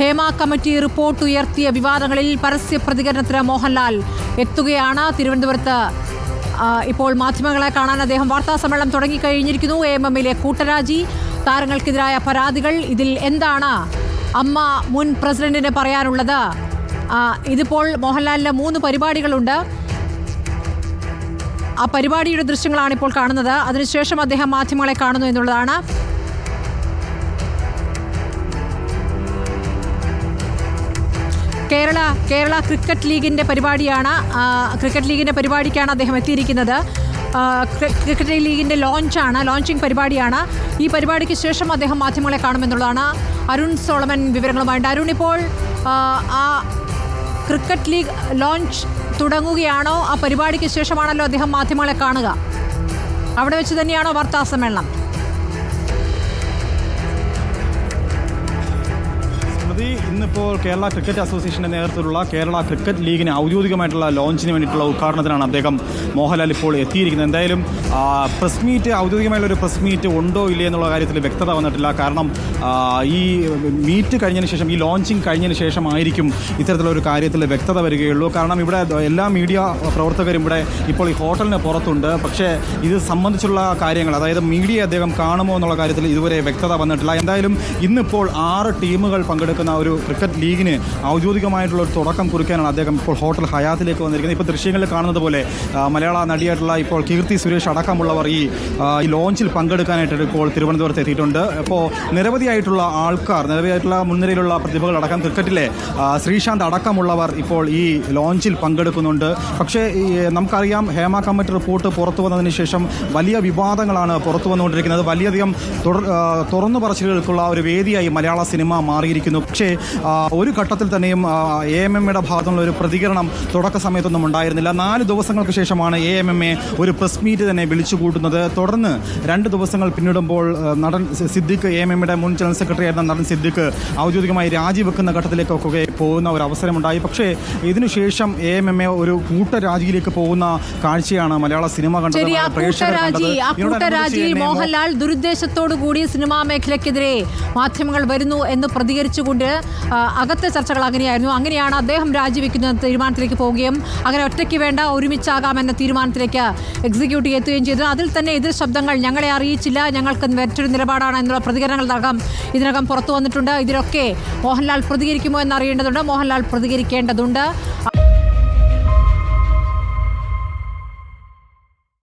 Hema committee report ഉയർത്തിയ വിവാദങ്ങളിൽ പരസ്യ പ്രതികരണത്തിന് മോഹൻലാൽ എത്തുകയാണ്. തിരുവനന്തപുരത്ത് ഇപ്പോൾ മാധ്യമങ്ങളെ കാണാൻ അദ്ദേഹം വാർത്താ സമ്മേളനം തുടങ്ങിക്കഴിഞ്ഞിരിക്കുന്നു. AMMലെ കൂട്ടരാജി, താരങ്ങൾക്കെതിരായ പരാതികൾ, ഇതിൽ എന്താണ് അമ്മ മുൻ പ്രസിഡന്റിന് പറയാനുള്ളത്? ഇതിപ്പോൾ മോഹൻലാലിന് 3 പരിപാടികളുണ്ട്. ആ പരിപാടിയുടെ ദൃശ്യങ്ങളാണ് ഇപ്പോൾ കാണുന്നത്. അതിനുശേഷം അദ്ദേഹം മാധ്യമങ്ങളെ കാണുന്നു എന്നുള്ളതാണ്. കേരള ക്രിക്കറ്റ് ലീഗിൻ്റെ പരിപാടിയാണ്. ക്രിക്കറ്റ് ലീഗിൻ്റെ പരിപാടിക്കാണ് അദ്ദേഹം എത്തിയിരിക്കുന്നത്. ക്രിക്കറ്റ് ലീഗിൻ്റെ ലോഞ്ചിങ് പരിപാടിയാണ്. ഈ പരിപാടിക്ക് ശേഷം അദ്ദേഹം മാധ്യമങ്ങളെ കാണുമെന്നുള്ളതാണ്. അരുൺ സോളമൻ വിവരങ്ങളുമായിട്ട്. അരുൺ, ഇപ്പോൾ ആ ക്രിക്കറ്റ് ലീഗ് ലോഞ്ച് തുടങ്ങുകയാണോ? ആ പരിപാടിക്ക് ശേഷമാണല്ലോ അദ്ദേഹം മാധ്യമങ്ങളെ കാണുക. അവിടെ വെച്ച് തന്നെയാണോ വാർത്താ സമ്മേളനം? ഇന്നിപ്പോൾ കേരള ക്രിക്കറ്റ് അസോസിയേഷൻ്റെ നേതൃത്വത്തിലുള്ള കേരള ക്രിക്കറ്റ് ലീഗിന് ഔദ്യോഗികമായിട്ടുള്ള ലോഞ്ചിന് വേണ്ടിയിട്ടുള്ള ഉദ്ഘാടനത്തിനാണ് അദ്ദേഹം മോഹൻലാൽ ഇപ്പോൾ എത്തിയിരിക്കുന്നത്. എന്തായാലും ഔദ്യോഗികമായുള്ളൊരു പ്രസ് മീറ്റ് ഉണ്ടോ ഇല്ലേ എന്നുള്ള കാര്യത്തിൽ വ്യക്തത വന്നിട്ടില്ല. കാരണം ഈ മീറ്റ് കഴിഞ്ഞതിന് ശേഷം, ഈ ലോഞ്ചിങ് കഴിഞ്ഞതിന് ശേഷമായിരിക്കും ഇത്തരത്തിലൊരു കാര്യത്തിൽ വ്യക്തത വരികയുള്ളൂ. കാരണം ഇവിടെ എല്ലാ മീഡിയ പ്രവർത്തകരും ഇവിടെ ഇപ്പോൾ ഈ ഹോട്ടലിന് പുറത്തുണ്ട്. പക്ഷേ ഇത് സംബന്ധിച്ചുള്ള കാര്യങ്ങൾ, അതായത് മീഡിയ അദ്ദേഹം കാണുമോ എന്നുള്ള കാര്യത്തിൽ ഇതുവരെ വ്യക്തത വന്നിട്ടില്ല. എന്തായാലും ഇന്നിപ്പോൾ 6 ടീമുകൾ പങ്കെടുക്കുന്ന ഒരു ക്രിക്കറ്റ് ലീഗിന് ഔദ്യോഗികമായിട്ടുള്ള ഒരു തുടക്കം കുറിക്കാനാണ് അദ്ദേഹം ഇപ്പോൾ ഹോട്ടൽ ഹയാത്തിലേക്ക് വന്നിരിക്കുന്നത്. ഇപ്പോൾ ദൃശ്യങ്ങളിൽ കാണുന്നത് പോലെ മലയാള നടിയായിട്ടുള്ള ഇപ്പോൾ കീർത്തി സുരേഷ് അടക്കമുള്ളവർ ഈ ലോഞ്ചിൽ പങ്കെടുക്കാനായിട്ട് ഇപ്പോൾ തിരുവനന്തപുരത്ത് എത്തിയിട്ടുണ്ട്. അപ്പോൾ നിരവധിയായിട്ടുള്ള ആൾക്കാർ, നിരവധിയായിട്ടുള്ള മുൻനിരയിലുള്ള പ്രതിഭകളടക്കം ക്രിക്കറ്റിലെ ശ്രീശാന്ത് അടക്കമുള്ളവർ ഇപ്പോൾ ഈ ലോഞ്ചിൽ പങ്കെടുക്കുന്നുണ്ട്. പക്ഷേ നമുക്കറിയാം, ഹേമ കമ്മിറ്റി റിപ്പോർട്ട് പുറത്തു വന്നതിന് ശേഷം വലിയ വിവാദങ്ങളാണ് പുറത്തു വന്നുകൊണ്ടിരിക്കുന്നത്. വലിയധികം തുറന്നു പറച്ചിലുകൾക്കുള്ള ഒരു വേദിയായി മലയാള സിനിമ മാറിയിരിക്കുന്നു. പക്ഷേ ഒരു ഘട്ടത്തിൽ തന്നെയും AMMയുടെ ഭാഗത്തുനിന്നുള്ള ഒരു പ്രതികരണം തുടക്ക സമയത്തൊന്നും ഉണ്ടായിരുന്നില്ല. 4 ദിവസങ്ങൾക്ക് ശേഷമാണ് AMMA ഒരു പ്രസ് മീറ്റ് തന്നെ വിളിച്ചു കൂട്ടുന്നത്. തുടർന്ന് 2 ദിവസങ്ങൾ പിന്നിടുമ്പോൾ നടൻ സിദ്ദിഖ്, AMMയുടെ മുൻ ജനറൽ സെക്രട്ടറി ആയിരുന്ന നടൻ സിദ്ദിഖ് ഔദ്യോഗികമായി രാജിവെക്കുന്ന ഘട്ടത്തിലേക്കൊക്കെ പോകുന്ന ഒരു അവസരമുണ്ടായി. പക്ഷേ ഇതിനുശേഷം AMMA ഒരു കൂട്ടരാജിയിലേക്ക് പോകുന്ന കാഴ്ചയാണ് മലയാള സിനിമ കണ്ടത്. മോഹൻലാൽ ദുരുദ്ദേശത്തോടു കൂടി സിനിമാ മേഖലയ്ക്കെതിരെ മാധ്യമങ്ങൾ വരുന്നു എന്ന് പ്രതികരിച്ചുകൊണ്ട് അകത്തെ ചർച്ചകൾ അങ്ങനെയാണ് അദ്ദേഹം രാജിവെക്കുന്ന തീരുമാനത്തിലേക്ക് പോവുകയും അങ്ങനെ ഒറ്റയ്ക്ക് വേണ്ട, ഒരുമിച്ചാകാമെന്ന തീരുമാനത്തിലേക്ക് എക്സിക്യൂട്ടീവ് എത്തുകയും ചെയ്തത്. അതിൽ തന്നെ എതിർ ശബ്ദങ്ങൾ ഞങ്ങളെ അറിയിച്ചില്ല, ഞങ്ങൾക്ക് മറ്റൊരു നിലപാടാണ് എന്നുള്ള പ്രതികരണങ്ങൾ ഇതിനകം പുറത്തു വന്നിട്ടുണ്ട്. ഇതിലൊക്കെ മോഹൻലാൽ പ്രതികരിക്കുമോ എന്നറിയേണ്ടതുണ്ട്. മോഹൻലാൽ പ്രതികരിക്കേണ്ടതുണ്ട്.